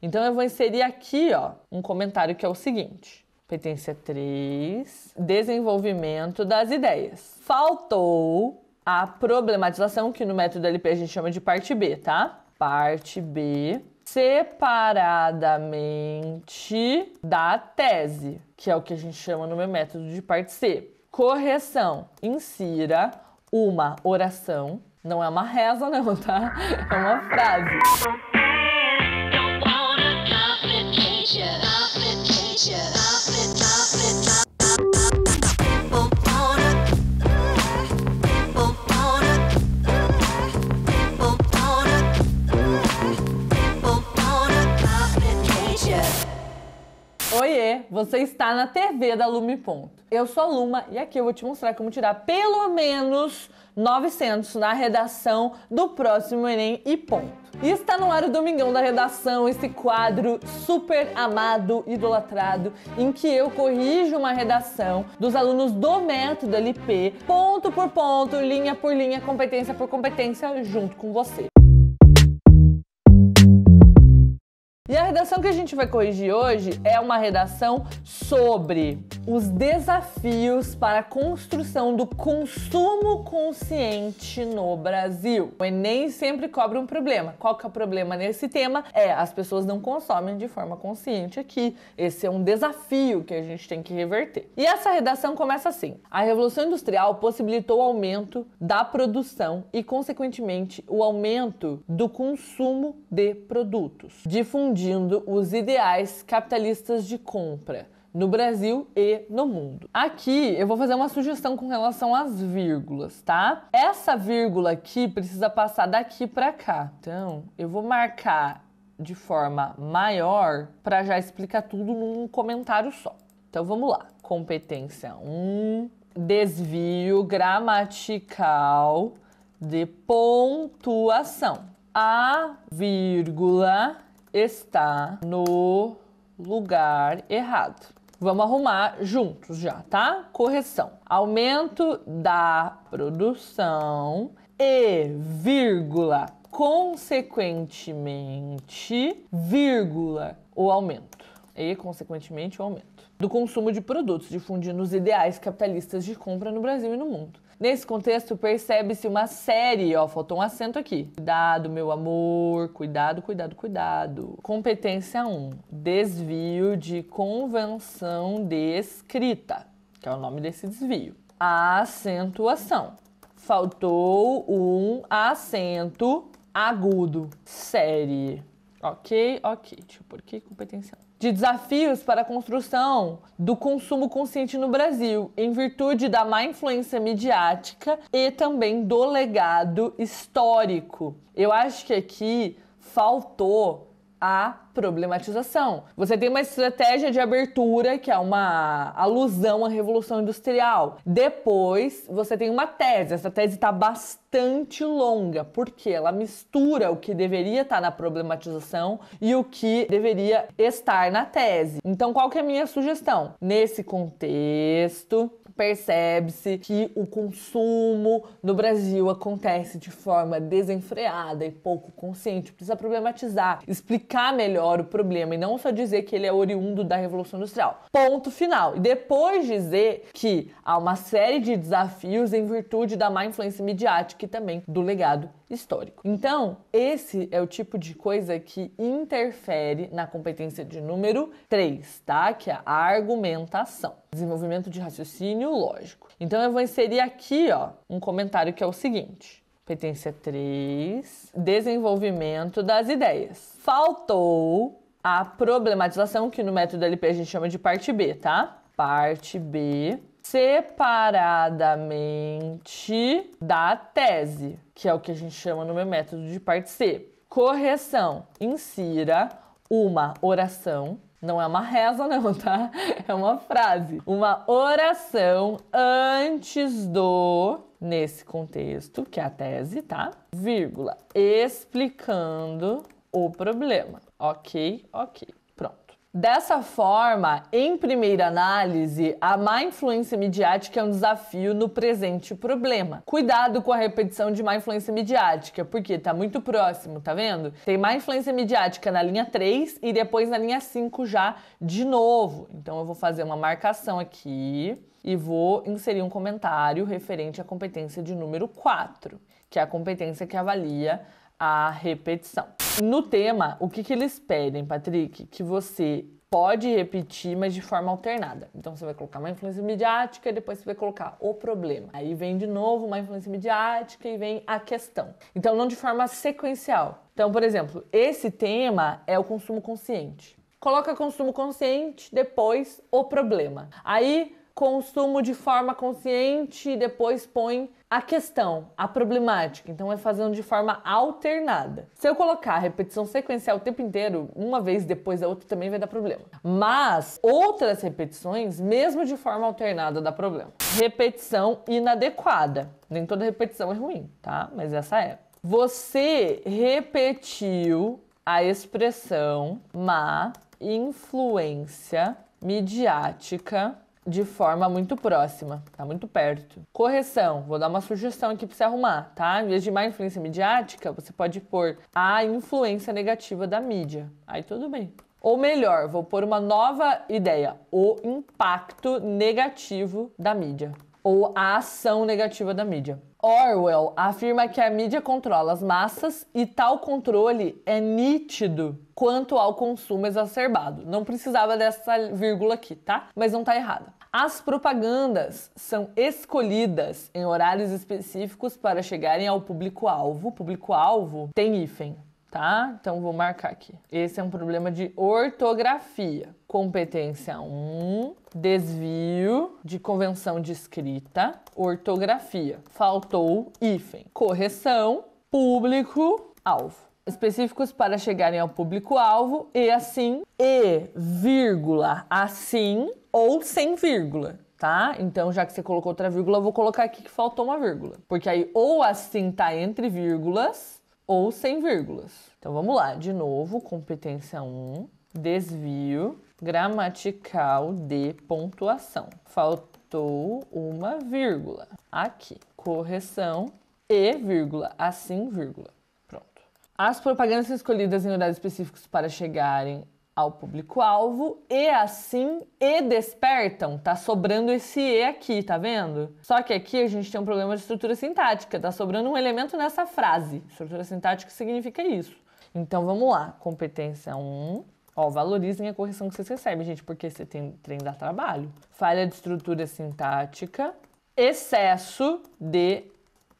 Então eu vou inserir aqui, ó, um comentário que é o seguinte. Competência 3, desenvolvimento das ideias. Faltou a problematização, que no método LP a gente chama de parte B, tá? Parte B, separadamente da tese, que é o que a gente chama no meu método de parte C. Correção, insira uma oração, não é uma reza não, tá? É uma frase. Oiê, você está na TV da Lume Ponto. Eu sou a Luma e aqui eu vou te mostrar como tirar pelo menos 900 na redação do próximo Enem e ponto. E está no ar o Domingão da Redação, esse quadro super amado, idolatrado, em que eu corrijo uma redação dos alunos do método LP, ponto por ponto, linha por linha, competência por competência, junto com você. E a redação que a gente vai corrigir hoje é uma redação sobre os desafios para a construção do consumo consciente no Brasil. O Enem sempre cobra um problema. Qual que é o problema nesse tema? As pessoas não consomem de forma consciente aqui. Esse é um desafio que a gente tem que reverter. E essa redação começa assim. A Revolução Industrial possibilitou o aumento da produção e, consequentemente, o aumento do consumo de produtos, difundindo os ideais capitalistas de compra no Brasil e no mundo. Aqui eu vou fazer uma sugestão com relação às vírgulas, tá? Essa vírgula aqui precisa passar daqui para cá. Então, eu vou marcar de forma maior para já explicar tudo num comentário só. Então, vamos lá. Competência 1, desvio gramatical de pontuação. A vírgula está no lugar errado. Vamos arrumar juntos já, tá? Correção. Aumento da produção e, vírgula, consequentemente, vírgula, o aumento. E, consequentemente, o aumento do consumo de produtos, difundindo os ideais capitalistas de compra no Brasil e no mundo. Nesse contexto, percebe-se uma série, ó, faltou um acento aqui. Cuidado, meu amor, cuidado, cuidado, cuidado. Competência 1, desvio de convenção de escrita, que é o nome desse desvio. A acentuação. Faltou um acento agudo. Série. Ok. Deixa eu pôr aqui, competência 1. De desafios para a construção do consumo consciente no Brasil, em virtude da má influência midiática e também do legado histórico. Eu acho que aqui faltou a problematização. Você tem uma estratégia de abertura, que é uma alusão à Revolução Industrial. Depois, você tem uma tese. Essa tese está bastante longa, porque ela mistura o que deveria estar na problematização e o que deveria estar na tese. Então, qual que é a minha sugestão? Nesse contexto, percebe-se que o consumo no Brasil acontece de forma desenfreada e pouco consciente. Precisa problematizar, explicar melhor o problema e não só dizer que ele é oriundo da Revolução Industrial. Ponto final. E depois dizer que há uma série de desafios em virtude da má influência midiática e também do legado histórico. Então, esse é o tipo de coisa que interfere na competência de número 3, tá? Que é a argumentação. Desenvolvimento de raciocínio lógico. Então, eu vou inserir aqui, ó, um comentário que é o seguinte. Competência 3, desenvolvimento das ideias. Faltou a problematização, que no método LP a gente chama de parte B, tá? Parte B, separadamente da tese, que é o que a gente chama no meu método de parte C. Correção, insira uma oração, não é uma reza não, tá? É uma frase. Uma oração antes do, nesse contexto, que é a tese, tá? Vírgula, explicando o problema. Ok. Pronto. Dessa forma, em primeira análise, a má influência midiática é um desafio no presente problema. Cuidado com a repetição de má influência midiática, porque tá muito próximo, tá vendo? Tem má influência midiática na linha 3 e depois na linha 5 já de novo. Então eu vou fazer uma marcação aqui e vou inserir um comentário referente à competência de número 4, que é a competência que avalia a repetição. No tema, o que eles pedem, Patrick? Que você pode repetir, mas de forma alternada. Então você vai colocar uma influência midiática e depois você vai colocar o problema. Aí vem de novo uma influência midiática e vem a questão. Então não de forma sequencial. Então, por exemplo, esse tema é o consumo consciente. Coloca consumo consciente, depois o problema. Aí consumo de forma consciente e depois põe a questão, a problemática. Então é fazendo de forma alternada. Se eu colocar a repetição sequencial o tempo inteiro, uma vez depois da outra também vai dar problema. Mas outras repetições, mesmo de forma alternada, dá problema. Repetição inadequada. Nem toda repetição é ruim, tá? Mas essa é. Você repetiu a expressão má influência midiática de forma muito próxima, tá muito perto. Correção, vou dar uma sugestão aqui para você arrumar, tá? Em vez de má influência midiática, você pode pôr a influência negativa da mídia. Aí tudo bem. Ou melhor, vou pôr uma nova ideia, o impacto negativo da mídia. Ou a ação negativa da mídia. Orwell afirma que a mídia controla as massas e tal controle é nítido quanto ao consumo exacerbado. Não precisava dessa vírgula aqui, tá? Mas não tá errado. As propagandas são escolhidas em horários específicos para chegarem ao público-alvo. Público-alvo tem hífen, tá? Então vou marcar aqui. Esse é um problema de ortografia. Competência 1, desvio de convenção de escrita, ortografia. Faltou hífen. Correção, público-alvo. Específicos para chegarem ao público-alvo e assim, vírgula, assim ou sem vírgula, tá? Então, já que você colocou outra vírgula, eu vou colocar aqui que faltou uma vírgula. Porque aí ou assim tá entre vírgulas ou sem vírgulas. Então, vamos lá. De novo, competência 1, desvio gramatical de pontuação. Faltou uma vírgula aqui. Correção e vírgula, assim, vírgula. As propagandas são escolhidas em horários específicos para chegarem ao público-alvo e assim despertam. Tá sobrando esse e aqui, tá vendo? Só que aqui a gente tem um problema de estrutura sintática. Tá sobrando um elemento nessa frase. Estrutura sintática significa isso. Então vamos lá. Competência 1. Ó, valorizem a correção que vocês recebem, gente, porque você tem trem dá trabalho. Falha de estrutura sintática. Excesso de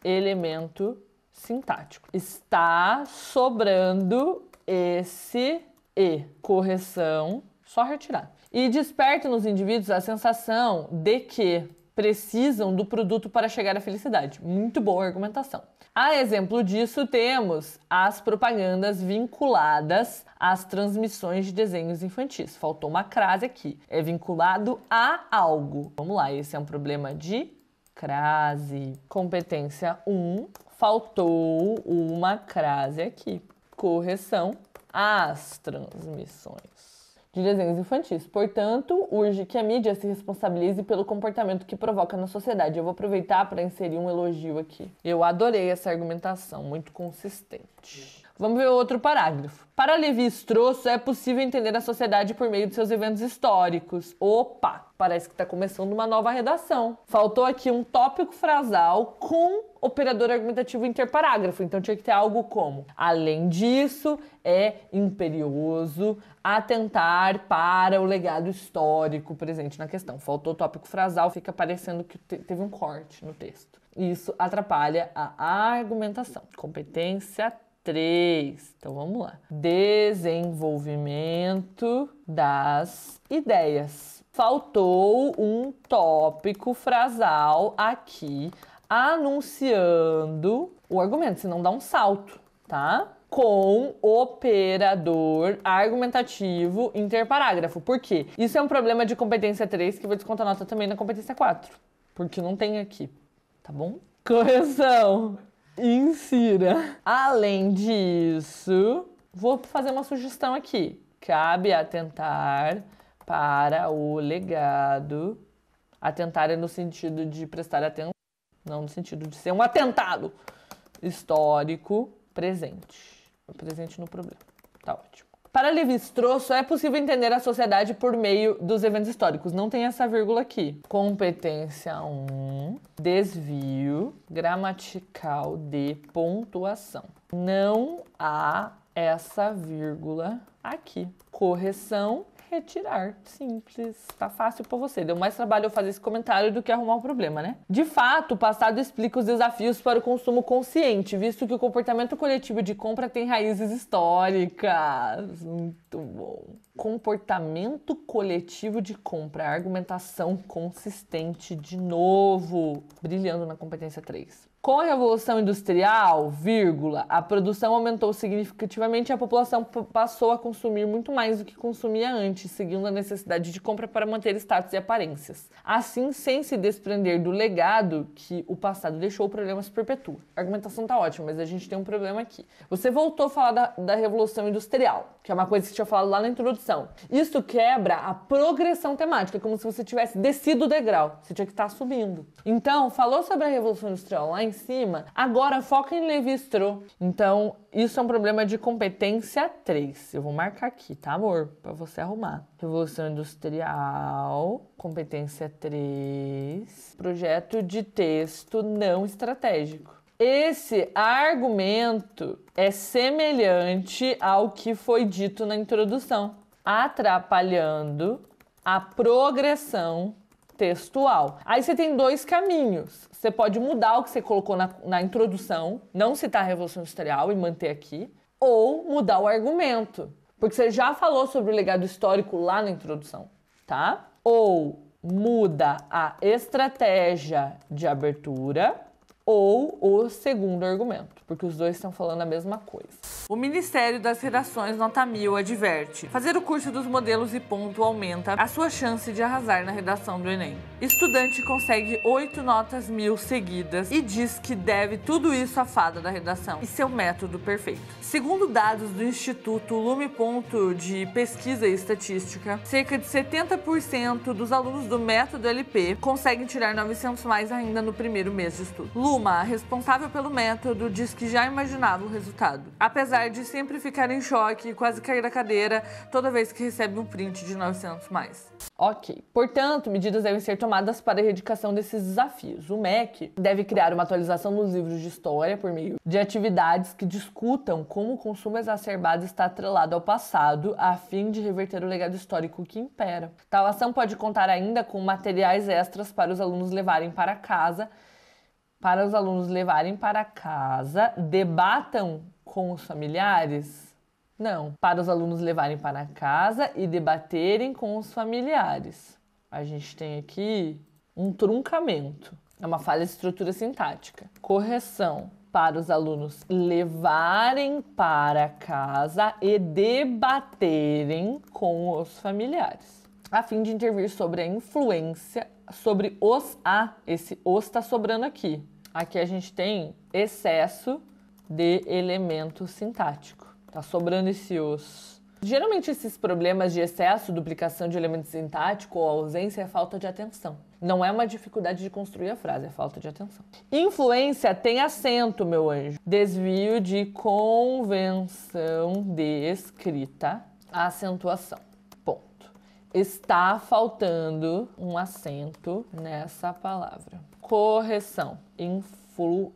elemento sintático. Está sobrando esse e. Correção, só retirar. E desperta nos indivíduos a sensação de que precisam do produto para chegar à felicidade. Muito boa argumentação. A exemplo disso, temos as propagandas vinculadas às transmissões de desenhos infantis. Faltou uma crase aqui. É vinculado a algo. Vamos lá, esse é um problema de crase. Competência 1. Faltou uma crase aqui. Correção. As transmissões de desenhos infantis. Portanto, urge que a mídia se responsabilize pelo comportamento que provoca na sociedade. Eu vou aproveitar para inserir um elogio aqui. Eu adorei essa argumentação, muito consistente. Vamos ver outro parágrafo. Para Lévi-Strauss, é possível entender a sociedade por meio de seus eventos históricos. Opa, parece que está começando uma nova redação. Faltou aqui um tópico frasal com operador argumentativo interparágrafo. Então tinha que ter algo como: além disso, é imperioso atentar para o legado histórico presente na questão. Faltou tópico frasal, fica parecendo que teve um corte no texto. Isso atrapalha a argumentação. Competência 3. Então vamos lá. Desenvolvimento das ideias. Faltou um tópico frasal aqui anunciando o argumento, senão dá um salto, tá? Com operador argumentativo interparágrafo. Por quê? Isso é um problema de competência 3 que vou descontar nota também na competência 4, porque não tem aqui, tá bom? Correção. Insira. Além disso, vou fazer uma sugestão aqui. cabe atentar para o legado. Atentar é no sentido de prestar atenção, não no sentido de ser um atentado histórico presente. Presente no problema. Tá ótimo. Para Lévi-Strauss, só é possível entender a sociedade por meio dos eventos históricos. Não tem essa vírgula aqui. Competência 1, desvio gramatical de pontuação. Não há essa vírgula aqui. Correção, retirar. Simples. Tá fácil pra você. Deu mais trabalho eu fazer esse comentário do que arrumar o problema, né? De fato, o passado explica os desafios para o consumo consciente, visto que o comportamento coletivo de compra tem raízes históricas. Muito bom. Comportamento coletivo de compra. Argumentação consistente de novo. Brilhando na competência 3. Com a Revolução Industrial, vírgula, a produção aumentou significativamente e a população passou a consumir muito mais do que consumia antes, seguindo a necessidade de compra para manter status e aparências. Assim, sem se desprender do legado que o passado deixou, o problema se perpetua. A argumentação tá ótima, mas a gente tem um problema aqui. Você voltou a falar da Revolução Industrial, que é uma coisa que você tinha falado lá na introdução. Isso quebra a progressão temática, como se você tivesse descido o degrau. Você tinha que estar subindo. Então, falou sobre a Revolução Industrial lá em cima, agora foca em Lévi-Strauss. Então, isso é um problema de competência 3. Eu vou marcar aqui, tá, amor? Pra você arrumar. Revolução Industrial, competência 3, projeto de texto não estratégico. Esse argumento é semelhante ao que foi dito na introdução, atrapalhando a progressão textual. Aí você tem dois caminhos. Você pode mudar o que você colocou na introdução, não citar a Revolução Industrial e manter aqui, ou mudar o argumento, porque você já falou sobre o legado histórico lá na introdução, tá? Ou muda a estratégia de abertura, ou o segundo argumento, porque os dois estão falando a mesma coisa. O Ministério das Redações Nota 1000 adverte: fazer o curso dos modelos e ponto aumenta a sua chance de arrasar na redação do Enem. Estudante consegue 8 notas 1000 seguidas e diz que deve tudo isso à fada da redação e seu método perfeito. Segundo dados do Instituto Lume Ponto de Pesquisa e Estatística, cerca de 70% dos alunos do método LP conseguem tirar 900 mais ainda no primeiro mês de estudo. Luma, responsável pelo método, diz que já imaginava o resultado, apesar de sempre ficar em choque e quase cair da cadeira toda vez que recebe um print de 900 mais. Ok. Portanto, medidas devem ser tomadas para a erradicação desses desafios. O MEC deve criar uma atualização dos livros de história por meio de atividades que discutam como o consumo exacerbado está atrelado ao passado, a fim de reverter o legado histórico que impera. Tal ação pode contar ainda com materiais extras para os alunos levarem para casa. Debatam com os familiares? Não. Para os alunos levarem para casa e debaterem com os familiares. A gente tem aqui um truncamento. É uma falha de estrutura sintática. Correção. Para os alunos levarem para casa e debaterem com os familiares, a fim de intervir sobre a influência, sobre os a. Esse os está sobrando aqui. Aqui a gente tem excesso de elemento sintático. Tá sobrando esse os. Geralmente esses problemas de excesso, duplicação de elemento sintático ou ausência é falta de atenção. Não é uma dificuldade de construir a frase, é falta de atenção. Influência tem acento, meu anjo. Desvio de convenção de escrita, acentuação. Ponto. Está faltando um acento nessa palavra. Correção. Influência.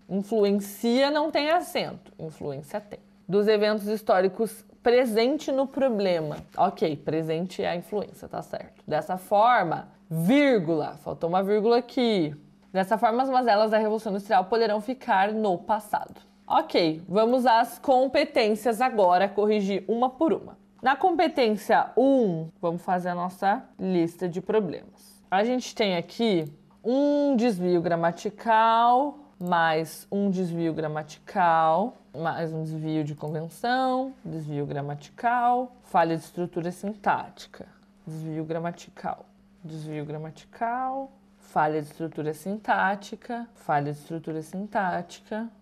Influencia não tem acento, influência tem. Dos eventos históricos presente no problema. Ok, presente é a influência, tá certo. Dessa forma, vírgula, faltou uma vírgula aqui. Dessa forma, as mazelas da Revolução Industrial poderão ficar no passado. Ok, vamos às competências agora, corrigir uma por uma. Na competência 1, vamos fazer a nossa lista de problemas. A gente tem aqui um desvio gramatical, mais um desvio gramatical, mais um desvio de convenção, desvio gramatical, falha de estrutura sintática, desvio gramatical, falha de estrutura sintática,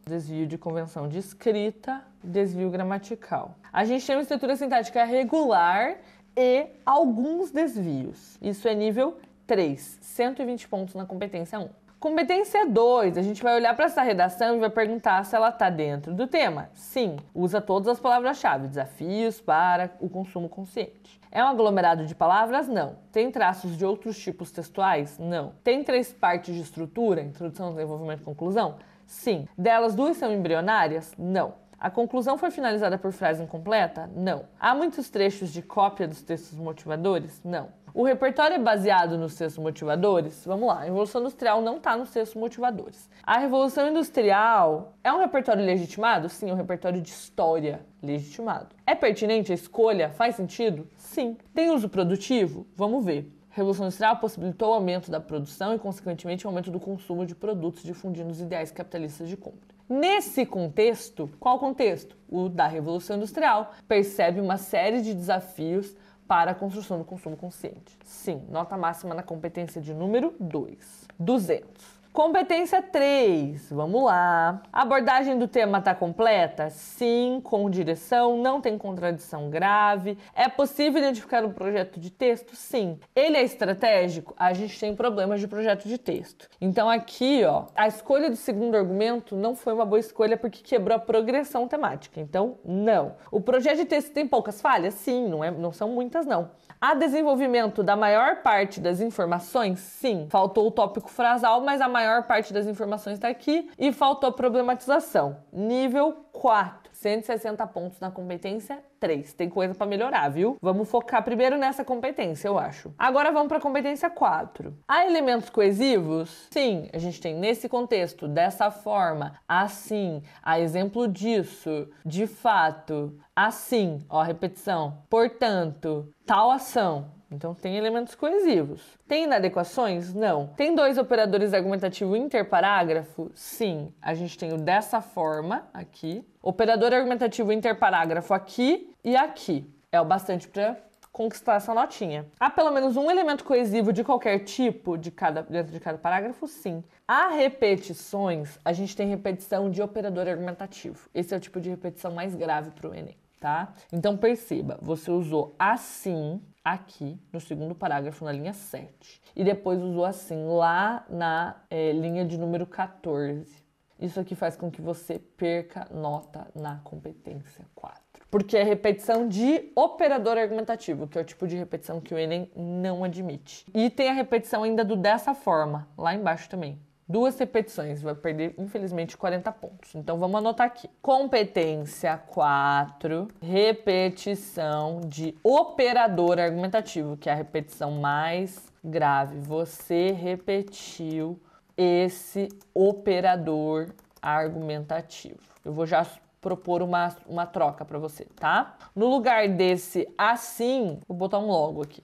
desvio de convenção de escrita, desvio gramatical. A gente tem uma estrutura sintática regular e alguns desvios. Isso é nível 3, 120 pontos na competência 1. Competência 2, a gente vai olhar para essa redação e vai perguntar se ela está dentro do tema. Sim, usa todas as palavras-chave, desafios para o consumo consciente. É um aglomerado de palavras? Não. Tem traços de outros tipos textuais? Não. Tem 3 partes de estrutura, introdução, desenvolvimento e conclusão? Sim. Delas 2 são embrionárias? Não. A conclusão foi finalizada por frase incompleta? Não. Há muitos trechos de cópia dos textos motivadores? Não. O repertório é baseado nos textos motivadores? Vamos lá, a Revolução Industrial não está nos textos motivadores. A Revolução Industrial é um repertório legitimado? Sim, é um repertório de história legitimado. É pertinente a escolha? Faz sentido? Sim. Tem uso produtivo? Vamos ver. A Revolução Industrial possibilitou o aumento da produção e, consequentemente, o aumento do consumo de produtos, difundindo os ideais capitalistas de compra. Nesse contexto, qual contexto? O da Revolução Industrial. Percebe uma série de desafios para a construção do consumo consciente. Sim, nota máxima na competência de número 2. 200. Competência 3, vamos lá. A abordagem do tema está completa? Sim, com direção, não tem contradição grave. É possível identificar um projeto de texto? Sim. Ele é estratégico? A gente tem problemas de projeto de texto. Então aqui, ó, a escolha do segundo argumento não foi uma boa escolha porque quebrou a progressão temática. Então, não. O projeto de texto tem poucas falhas? Sim, não são muitas, não. Há desenvolvimento da maior parte das informações? Sim. Faltou o tópico frasal, mas a maior parte das informações está aqui. E faltou problematização. Nível 4. 160 pontos na competência 3. Tem coisa para melhorar, viu? Vamos focar primeiro nessa competência, eu acho. Agora vamos para a competência 4. Há elementos coesivos? Sim, a gente tem nesse contexto, dessa forma, assim, a exemplo disso, de fato, assim, ó, repetição, portanto, tal ação. Então, tem elementos coesivos. Tem inadequações? Não. Tem 2 operadores argumentativos interparágrafo? Sim. A gente tem o dessa forma, aqui. Operador argumentativo interparágrafo aqui e aqui. É o bastante para conquistar essa notinha. Há pelo menos um elemento coesivo de qualquer tipo dentro de cada parágrafo? Sim. Há repetições, a gente tem repetição de operador argumentativo. Esse é o tipo de repetição mais grave para o Enem, tá? Então, perceba, você usou assim aqui no segundo parágrafo na linha 7 e depois usou assim lá na linha de número 14. Isso aqui faz com que você perca nota na competência 4. Porque é repetição de operador argumentativo, que é o tipo de repetição que o Enem não admite. E tem a repetição ainda do dessa forma, lá embaixo também. 2 repetições, vai perder, infelizmente, 40 pontos. Então, vamos anotar aqui. Competência 4, repetição de operador argumentativo, que é a repetição mais grave. Você repetiu esse operador argumentativo. Eu vou já propor uma troca para você, tá? No lugar desse assim, vou botar um logo aqui,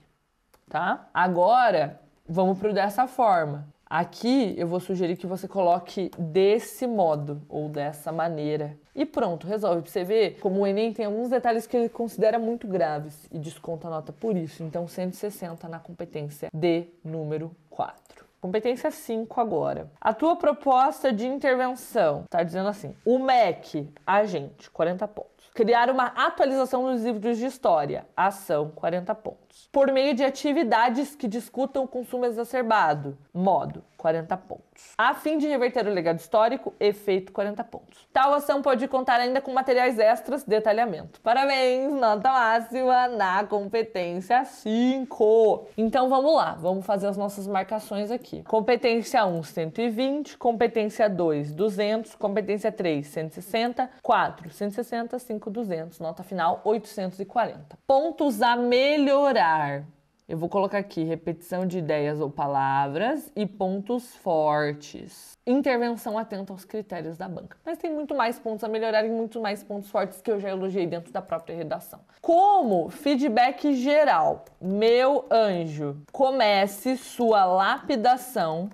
tá? Agora, vamos pro dessa forma. Aqui eu vou sugerir que você coloque desse modo ou dessa maneira. E pronto, resolve. Pra você ver como o Enem tem alguns detalhes que ele considera muito graves e desconta a nota por isso. Então 160 na competência de número 4. Competência 5 agora. A tua proposta de intervenção tá dizendo assim: o MEC, agente, 40 pontos. Criar uma atualização dos livros de história, ação, 40 pontos. Por meio de atividades que discutam o consumo exacerbado, modo, 40 pontos. A fim de reverter o legado histórico, efeito, 40 pontos. Tal ação pode contar ainda com materiais extras, detalhamento. Parabéns, nota máxima na competência 5. Então vamos lá, vamos fazer as nossas marcações aqui. Competência 1, 120, competência 2, 200, competência 3, 160, 4, 160, 5, 200, nota final 840. Pontos a melhorar. Eu vou colocar aqui repetição de ideias ou palavras e pontos fortes. Intervenção atenta aos critérios da banca. Mas tem muito mais pontos a melhorar e muito mais pontos fortes que eu já elogiei dentro da própria redação. Como feedback geral, meu anjo, comece sua lapidação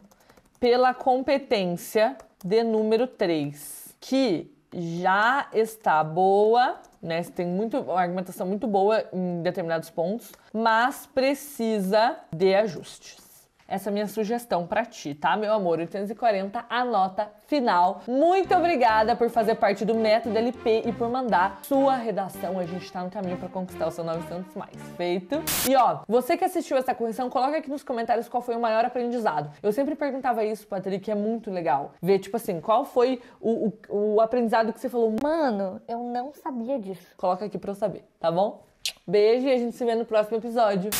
pela competência de número 3, que já está boa, né? Tem uma argumentação muito boa em determinados pontos, mas precisa de ajustes. essa minha sugestão pra ti, tá, meu amor? 840, a nota final. Muito obrigada por fazer parte do Método LP e por mandar sua redação. A gente tá no caminho pra conquistar o seu 900 mais. Feito? E ó, você que assistiu essa correção, coloca aqui nos comentários qual foi o maior aprendizado. Eu sempre perguntava isso, Patrick, é muito legal. Ver, tipo assim, qual foi o aprendizado que você falou, mano, eu não sabia disso. Coloca aqui pra eu saber, tá bom? Beijo e a gente se vê no próximo episódio.